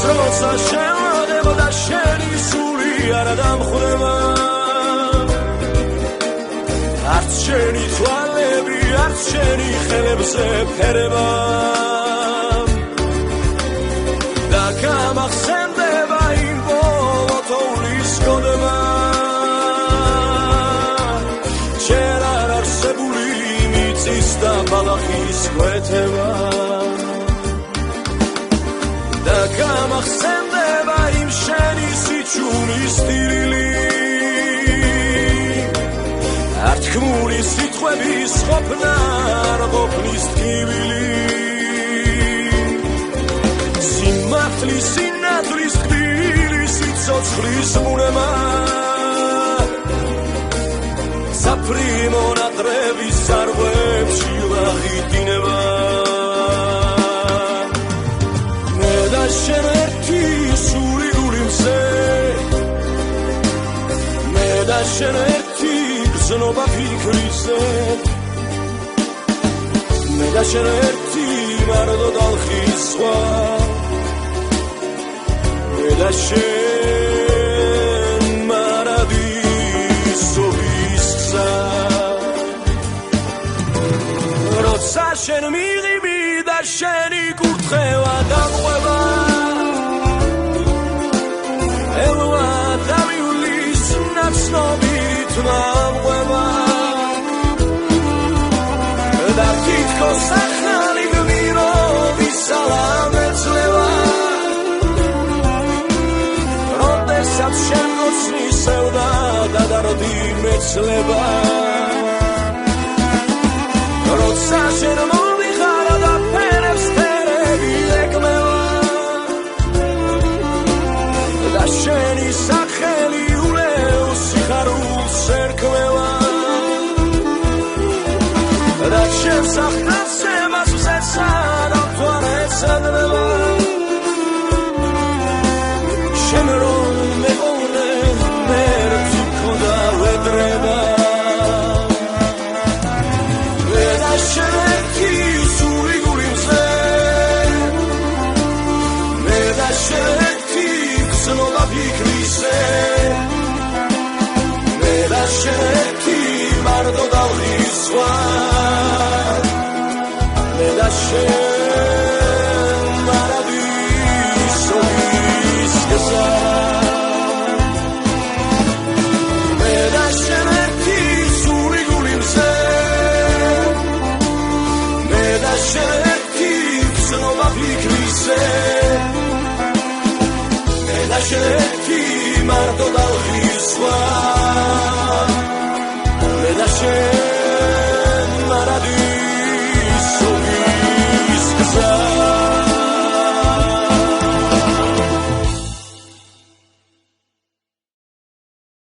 როცა შემოდებოდა შენი სული არ დამხვდება არც შენი თვალები არც შენი ხელებზე ფერება და გამახსენდება იმ ბოლოთოვლის გონება ჯერ არ არსებული მიწის და ბალახის კვეთება და გამახსენდება იმ შენი სიჩუმის ტირილი ართქმული სიტყვების ყოფნა არ ყოფნის ტკივილი სიმართლის სინათლის ტკბილი სიცოცხლის ბუნება საფრინო ნატრების სარღვებში ვაღიდინება მე და შენ ერთი სული გულიმზე მე და შენ ერთი გზნობა ფიქრისზე მე და შენ ერთი მარტო დალხის სხვა მე და შენ მარადისობის გზა როცა შენ მიღიმი და შენი კურთხევა დამყვება ელვა დამივლის ნაცნობით მომყვება და თითქოს ახალი გმირობის სალამი ეძლევა როდესაც შენ გოცნის სევდა და დარდი მეცლება როცა შენ მომიხარა და ფერებს ფერები ეკმევა და შენი სახელი ულევს სიხარულს ერქმევა და შენ სახნავსებას ვზეცა და მთვარეს ადრება შენ რომ მეყოლე მერცი მქონდა ვედრება მე და შენ ერთი სული გულიმზე მე და შენ ერთი გზნობა ფიქრისზე მე და შენ ერთი მარტო დალხის სხვა მე და შენ მარადისობის გზა მე და შენ ერთი სული გულიმზე მე და შენ ერთი გზნობა ფიქრისზე მე და შენ ერთი მარტო დალხის სხვა მე და შენ